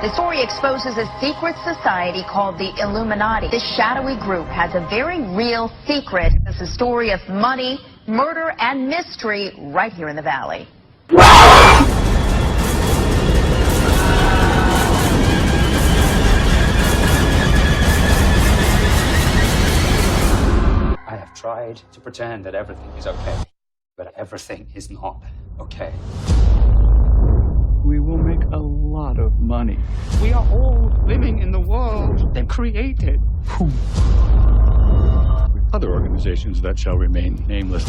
The story exposes a secret society called the Illuminati. This shadowy group has a very real secret. It's a story of money, murder, and mystery right here in the Valley. I have tried to pretend that everything is okay, but everything is not okay. We will make a lot of money. We are all living in the world they've created. Other organizations that shall remain nameless.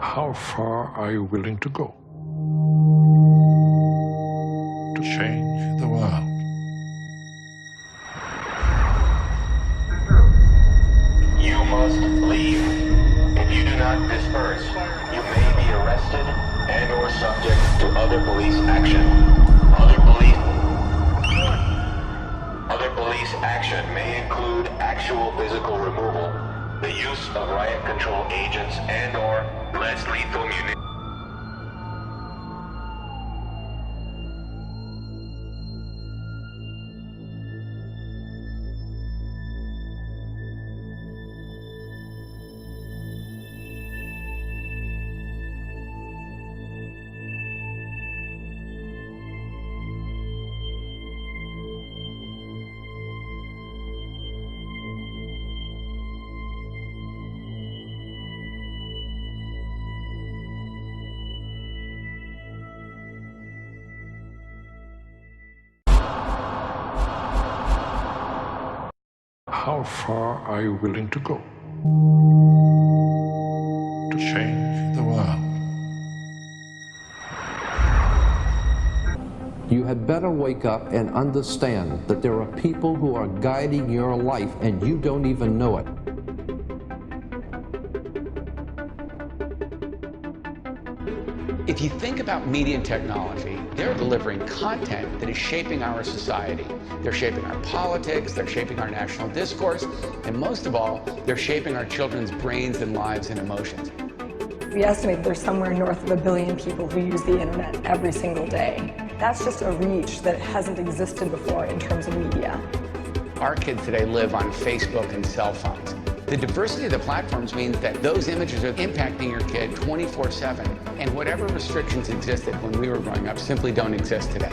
How far are you willing to go to change the world? You must leave. If you do not disperse, you may be arrested and or subject to other police action. Other police action may include actual physical removal, the use of riot control agents and or less lethal munitions. How far are you willing to go to change the world? You had better wake up and understand that there are people who are guiding your life and you don't even know it. If you think about media and technology, they're delivering content that is shaping our society. They're shaping our politics, they're shaping our national discourse, and most of all, they're shaping our children's brains and lives and emotions. We estimate there's somewhere north of 1 billion people who use the internet every single day. That's just a reach that hasn't existed before in terms of media. Our kids today live on Facebook and cell phones. The diversity of the platforms means that those images are impacting your kid 24/7, and whatever restrictions existed when we were growing up simply don't exist today.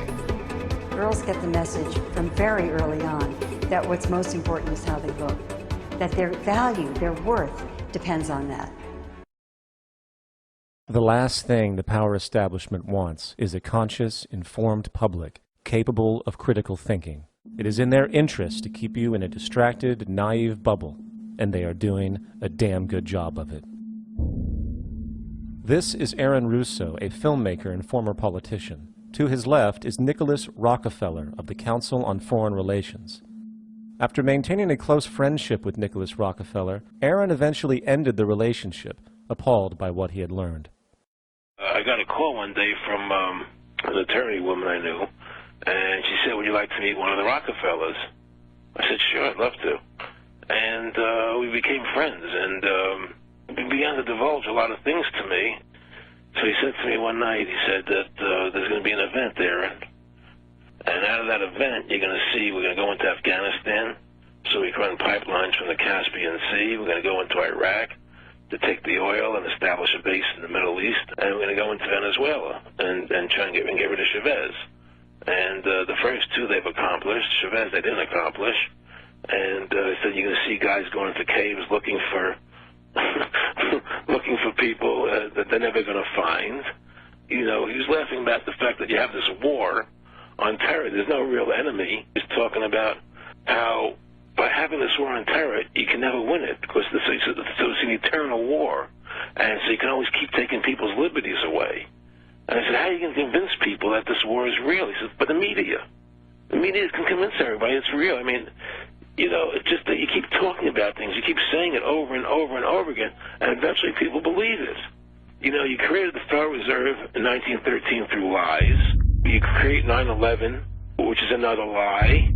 Girls get the message from very early on that what's most important is how they look, that their value, their worth, depends on that. The last thing the power establishment wants is a conscious, informed public capable of critical thinking. It is in their interest to keep you in a distracted, naive bubble, and they are doing a damn good job of it. This is Aaron Russo, a filmmaker and former politician. To his left is Nicholas Rockefeller of the Council on Foreign Relations. After maintaining a close friendship with Nicholas Rockefeller, Aaron eventually ended the relationship, appalled by what he had learned. I got a call one day from an attorney woman I knew, and she said, "Would you like to meet one of the Rockefellers?" I said, "Sure, I'd love to." And we became friends, and he began to divulge a lot of things to me. So he said to me one night, he said that there's going to be an event there, and out of that event, you're going to see we're going to go into Afghanistan, so we can run pipelines from the Caspian Sea. We're going to go into Iraq to take the oil and establish a base in the Middle East, and we're going to go into Venezuela and try and get rid of Chavez. And the first two they've accomplished. Chavez they didn't accomplish. And he said you're going to see guys going into caves looking for looking for people that they're never going to find. You know, he was laughing about the fact that you have this war on terror. There's no real enemy. He's talking about how by having this war on terror, you can never win it because it's an eternal war. And so you can always keep taking people's liberties away. And I said, how are you going to convince people that this war is real? He said, but the media. The media can convince everybody it's real. I mean, you know, it's just that you keep talking about things. You keep saying it over and over and over again, and eventually people believe it. You know, you created the Federal Reserve in 1913 through lies. You create 9/11, which is another lie.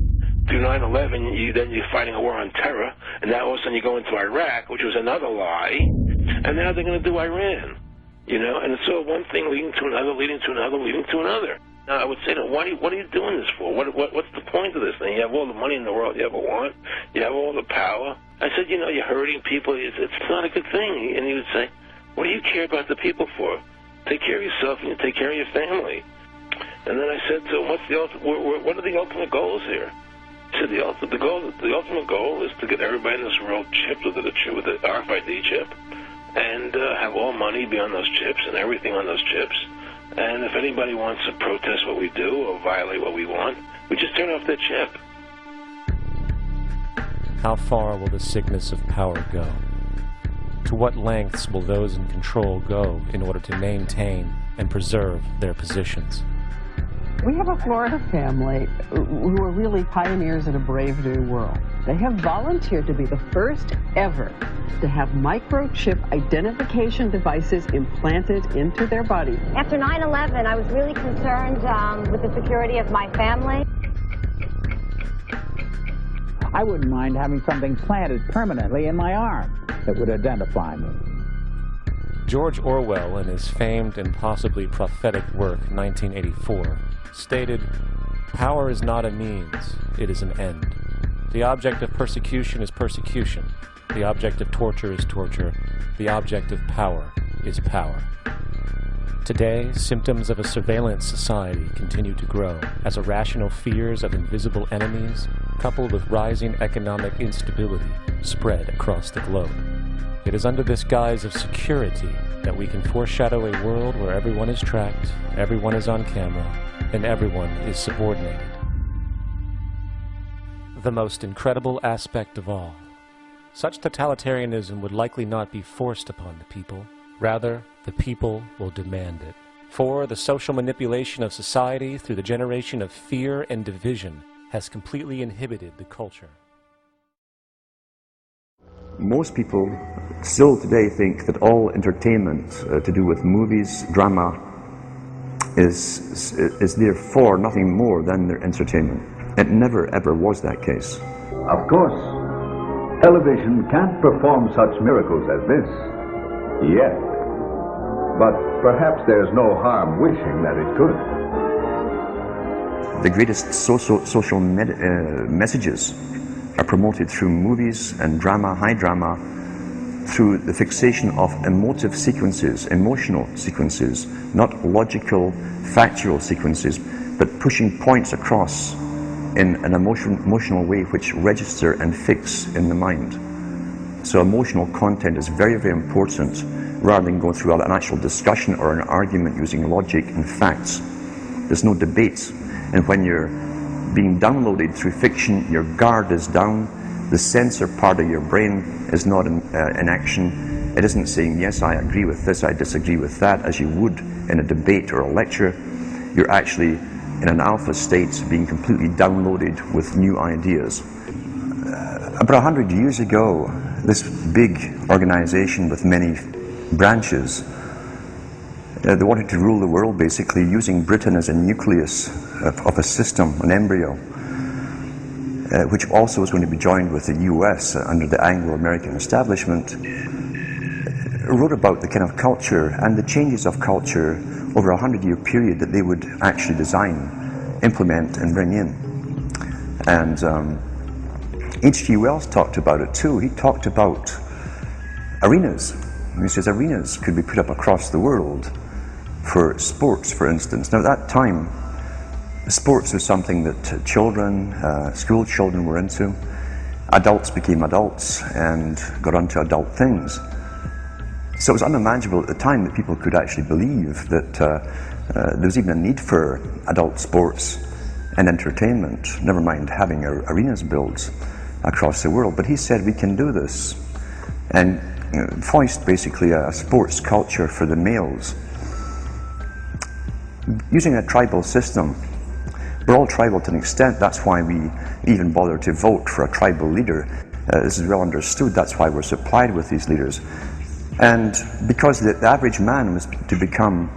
Through 9/11, then you're fighting a war on terror, and now all of a sudden you go into Iraq, which was another lie, and now they're going to do Iran. You know, and so one thing leading to another, leading to another, leading to another. Now, I would say to them, what are you doing this for? What's the point of this thing? You have all the money in the world you ever want. You have all the power. I said, you know, you're hurting people. It's not a good thing. And he would say, what do you care about the people for? Take care of yourself and you take care of your family. And then I said to him, what are the ultimate goals here? He said, the ultimate goal is to get everybody in this world chipped with the RFID chip, and have all money be on those chips and everything on those chips. And if anybody wants to protest what we do or violate what we want, we just turn off their chip. How far will the sickness of power go? To what lengths will those in control go in order to maintain and preserve their positions? We have a Florida family who are really pioneers in a brave new world. They have volunteered to be the first ever to have microchip identification devices implanted into their body. After 9/11, I was really concerned with the security of my family. I wouldn't mind having something planted permanently in my arm that would identify me. George Orwell, in his famed and possibly prophetic work, 1984, stated, "Power is not a means, it is an end. The object of persecution is persecution. The object of torture is torture. The object of power is power." Today, symptoms of a surveillance society continue to grow as irrational fears of invisible enemies, coupled with rising economic instability, spread across the globe. It is under this guise of security that we can foreshadow a world where everyone is tracked, everyone is on camera, and everyone is subordinated. The most incredible aspect of all, such totalitarianism would likely not be forced upon the people. Rather, the people will demand it. For the social manipulation of society through the generation of fear and division has completely inhibited the culture. Most people still today think that all entertainment to do with movies, drama, is therefore nothing more than their entertainment. It never ever was that case. Of course, television can't perform such miracles as this, yet. But perhaps there's no harm wishing that it could. The greatest social messages are promoted through movies and drama, high drama, through the fixation of emotive sequences, emotional sequences, not logical, factual sequences, but pushing points across in an emotional way which register and fix in the mind. So emotional content is very, very important, rather than going through an actual discussion or an argument using logic and facts. There's no debate. And when you're being downloaded through fiction, your guard is down, the sensor part of your brain is not in action. It isn't saying, yes, I agree with this, I disagree with that, as you would in a debate or a lecture. You're actually in an alpha state, being completely downloaded with new ideas. About 100 years ago, this big organization with many branches, they wanted to rule the world basically using Britain as a nucleus of a system, an embryo, which also was going to be joined with the US under the Anglo-American establishment, wrote about the kind of culture and the changes of culture over a 100-year period that they would actually design, implement and bring in. And H.G. Wells talked about it too. He talked about arenas. He says arenas could be put up across the world for sports, for instance. Now at that time, sports was something that children, school children were into. Adults became adults and got onto adult things. So it was unimaginable at the time that people could actually believe that there was even a need for adult sports and entertainment, never mind having arenas built across the world. But he said we can do this, and foist basically a sports culture for the males. Using a tribal system, we're all tribal to an extent. That's why we even bother to vote for a tribal leader. This is well understood. That's why we're supplied with these leaders. And because the average man was to become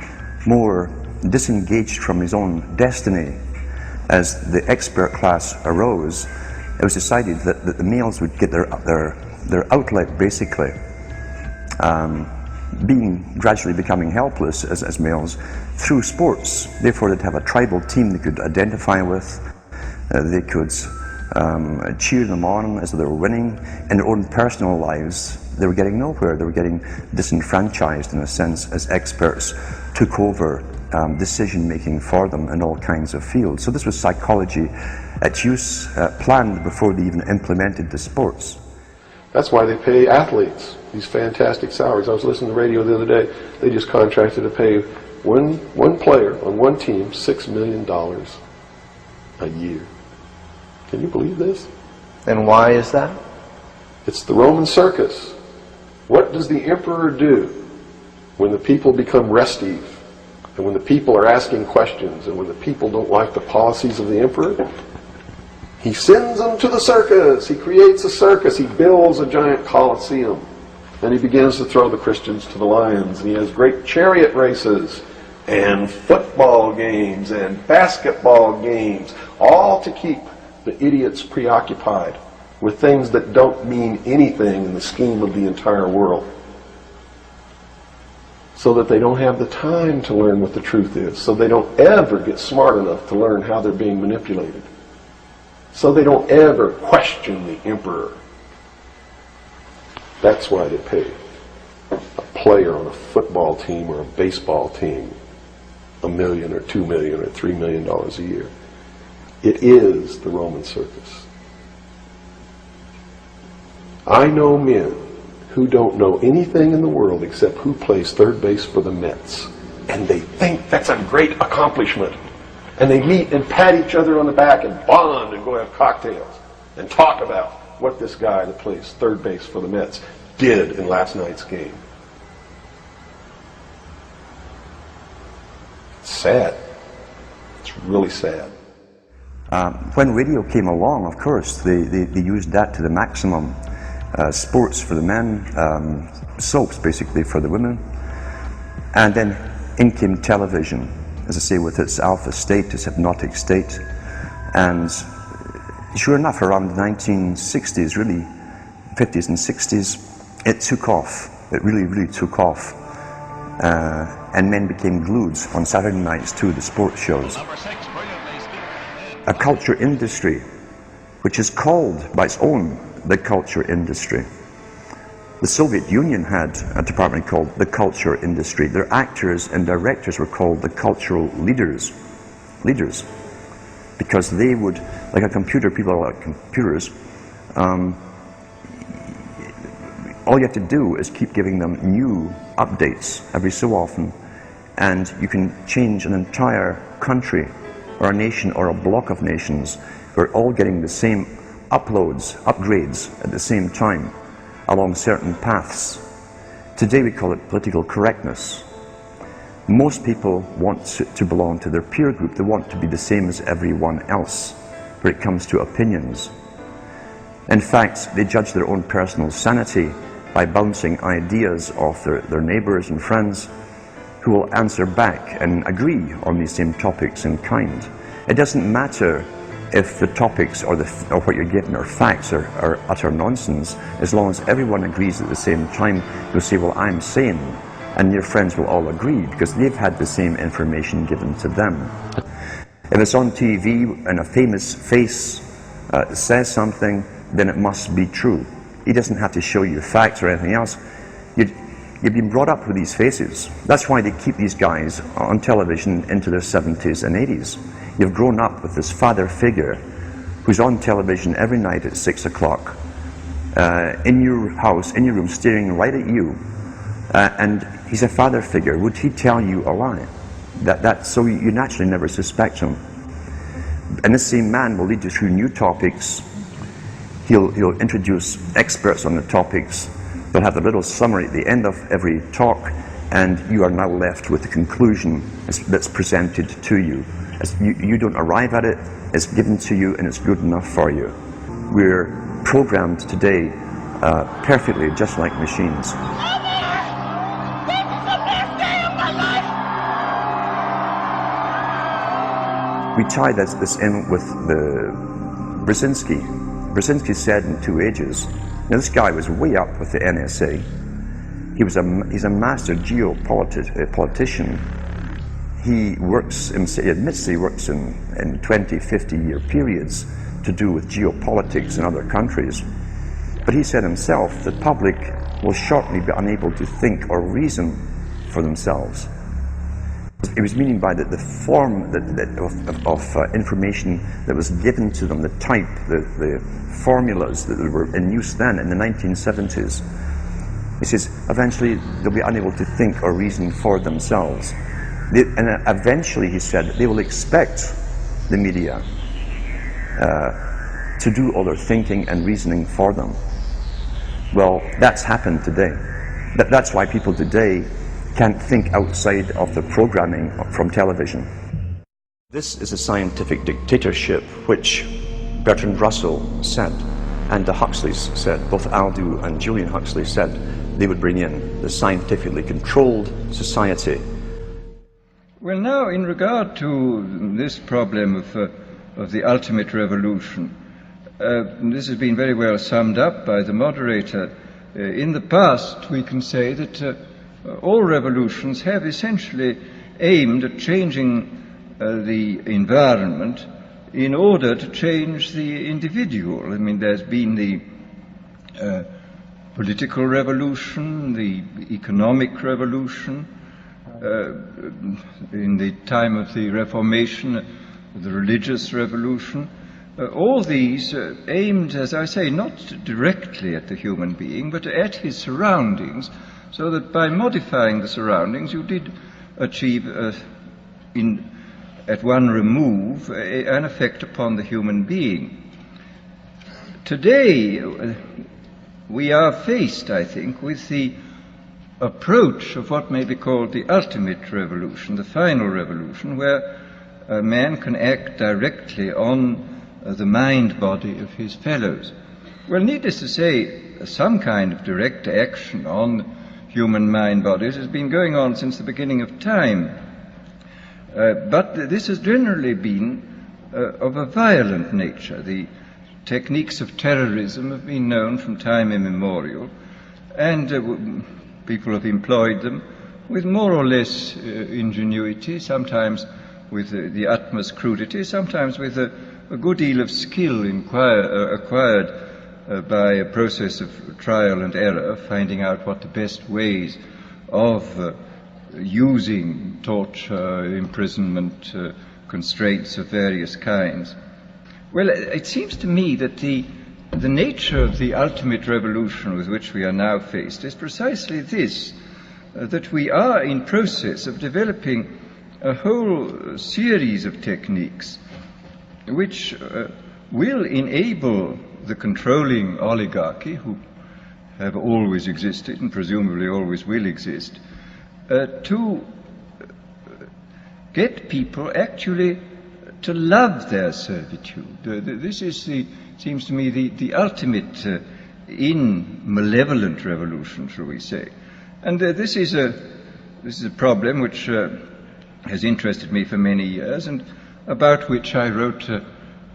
more disengaged from his own destiny as the expert class arose, it was decided that the males would get their outlet basically gradually becoming helpless as males through sports. Therefore, they'd have a tribal team they could identify with. They could cheer them on as they were winning. In their own personal lives, they were getting nowhere. They were getting disenfranchised, in a sense, as experts took over decision-making for them in all kinds of fields. So this was psychology at use, planned before they even implemented the sports. That's why they pay athletes these fantastic salaries. I was listening to the radio the other day. They just contracted to pay one player on one team $6 million a year. Can you believe this? And why is that? It's the Roman circus. What does the emperor do when the people become restive, and when the people are asking questions, and when the people don't like the policies of the emperor? He sends them to the circus. He creates a circus. He builds a giant coliseum. And he begins to throw the Christians to the lions. And he has great chariot races and football games and basketball games, all to keep the idiots preoccupied with things that don't mean anything in the scheme of the entire world, so that they don't have the time to learn what the truth is, so they don't ever get smart enough to learn how they're being manipulated, so they don't ever question the emperor. That's why they pay a player on a football team or a baseball team $1 million or $2 million or $3 million a year. It is the Roman circus. I know men who don't know anything in the world except who plays third base for the Mets. And they think that's a great accomplishment. And they meet and pat each other on the back and bond and go have cocktails and talk about what this guy that plays third base for the Mets did in last night's game. It's sad. It's really sad. When radio came along, of course, they used that to the maximum. Sports for the men, soaps basically for the women. And then in came television, as I say, with its alpha state, its hypnotic state. And sure enough, around the 1960s, really, 50s and 60s, it took off. It really, really took off. And men became glued on Saturday nights to the sports shows. A culture industry, which is called by its own the culture industry. The Soviet Union had a department called the culture industry. Their actors and directors were called the cultural leaders, because they would, like a computer, people are like computers, all you have to do is keep giving them new updates every so often, and you can change an entire country or a nation or a block of nations who are all getting the same upgrades at the same time along certain paths. Today we call it political correctness. Most people want to belong to their peer group. They want to be the same as everyone else when it comes to opinions. In fact, they judge their own personal sanity by bouncing ideas off their neighbors and friends who will answer back and agree on these same topics in kind. It doesn't matter if the topics or what you're getting are facts or utter nonsense, as long as everyone agrees at the same time. You'll say, well, I'm sane, and your friends will all agree because they've had the same information given to them. If it's on TV and a famous face says something, then it must be true. He doesn't have to show you facts or anything else. You've been brought up with these faces. That's why they keep these guys on television into their 70s and 80s. You've grown up with this father figure who's on television every night at 6 o'clock, in your house, in your room, staring right at you. And he's a father figure. Would he tell you a lie? So you naturally never suspect him. And this same man will lead you through new topics. He'll introduce experts on the topics. They'll have a little summary at the end of every talk, and you are now left with the conclusion that's presented to you. You don't arrive at it, it's given to you, and it's good enough for you. We're programmed today perfectly, just like machines. We tie this in with the Brzezinski. Brzezinski said in 2 Ages, now this guy was way up with the NSA, He's a master geopolitician. He admits he works in 20, 50-year periods to do with geopolitics in other countries. But he said himself, the public will shortly be unable to think or reason for themselves. He was meaning by that the form of information that was given to them, the type, the formulas that were in use then in the 1970s. He says, eventually they'll be unable to think or reason for themselves. And eventually, he said, they will expect the media to do all their thinking and reasoning for them. Well, that's happened today. That's why people today can't think outside of the programming from television. This is a scientific dictatorship which Bertrand Russell said, and the Huxleys said, both Aldous and Julian Huxley said they would bring in the scientifically controlled society. Well, now, in regard to this problem of the ultimate revolution, this has been very well summed up by the moderator. In the past, we can say that all revolutions have essentially aimed at changing the environment in order to change the individual. I mean, there's been the political revolution, the economic revolution, in the time of the Reformation, the religious revolution. All these aimed, as I say, not directly at the human being, but at his surroundings, so that by modifying the surroundings you did achieve, at one remove, an effect upon the human being. Today, we are faced, I think, with the approach of what may be called the ultimate revolution, the final revolution, where a man can act directly on the mind-body of his fellows. Well, needless to say, some kind of direct action on human mind-bodies has been going on since the beginning of time. But this has generally been of a violent nature. The techniques of terrorism have been known from time immemorial, and people have employed them with more or less ingenuity, sometimes with the utmost crudity, sometimes with a good deal of skill acquired by a process of trial and error, finding out what the best ways of using torture, imprisonment, constraints of various kinds. Well, it seems to me that the nature of the ultimate revolution with which we are now faced is precisely this, that we are in process of developing a whole series of techniques which will enable the controlling oligarchy, who have always existed and presumably always will exist, to get people actually to love their servitude. This is seems to me the ultimate in malevolent revolution, shall we say. And this is a problem which has interested me for many years, and about which I wrote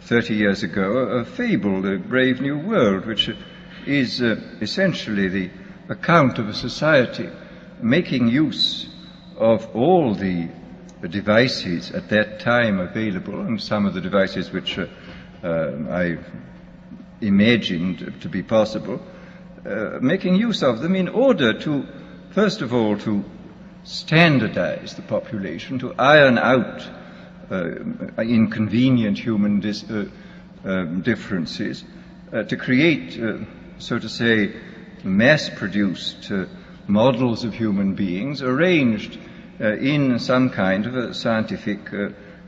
30 years ago a fable, The Brave New World, which is essentially the account of a society making use of all the devices at that time available, and some of the devices which I imagined to be possible, making use of them in order to, first of all, to standardize the population, to iron out inconvenient human differences, to create, so to say, mass-produced models of human beings arranged in some kind of a scientific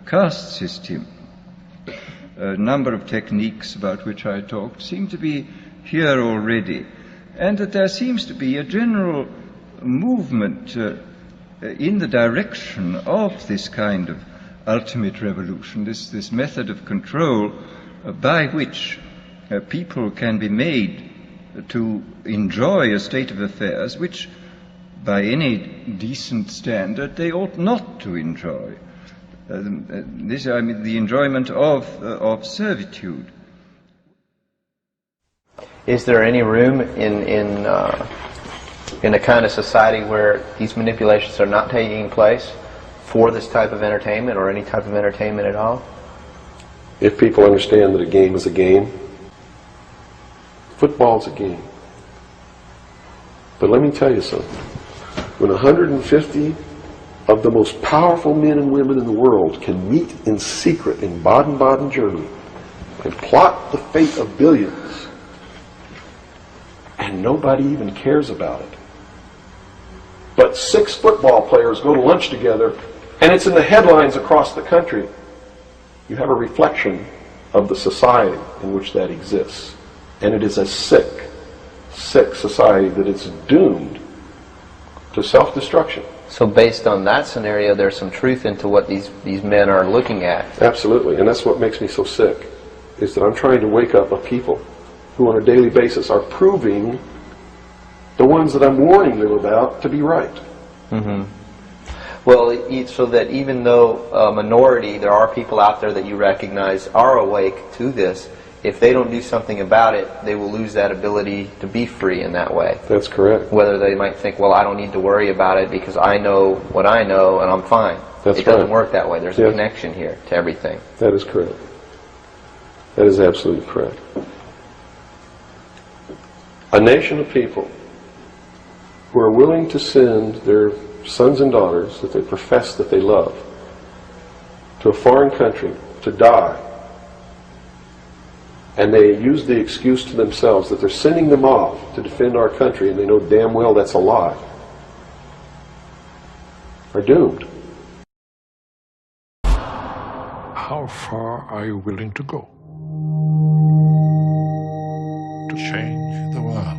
caste system. A number of techniques about which I talked seem to be here already, and that there seems to be a general movement in the direction of this kind of ultimate revolution, this method of control by which people can be made to enjoy a state of affairs which, by any decent standard, they ought not to enjoy. This, I mean, the enjoyment of servitude. Is there any room in in a kind of society where these manipulations are not taking place for this type of entertainment or any type of entertainment at all? If people understand that a game is a game, football's a game. But let me tell you something. When 150 of the most powerful men and women in the world can meet in secret in Baden-Baden, Germany, and plot the fate of billions, and nobody even cares about it, but 6 football players go to lunch together, and it's in the headlines across the country, you have a reflection of the society in which that exists. And it is a sick, sick society that is doomed to self-destruction. So based on that scenario, there's some truth into what these men are looking at. Absolutely, and that's what makes me so sick, is that I'm trying to wake up a people who on a daily basis are proving the ones that I'm warning them about to be right. Mm-hmm. Well, so that even though a minority, there are people out there that you recognize are awake to this, if they don't do something about it, they will lose that ability to be free in that way. That's correct. Whether they might think, well, I don't need to worry about it because I know what I know and I'm fine. That's it doesn't right. work that way. There's a connection here to everything. That is correct. That is absolutely correct. A nation of people who are willing to send their sons and daughters that they profess that they love to a foreign country to die, and they use the excuse to themselves that they're sending them off to defend our country, and they know damn well that's a lie, are doomed. How far are you willing to go to change the world?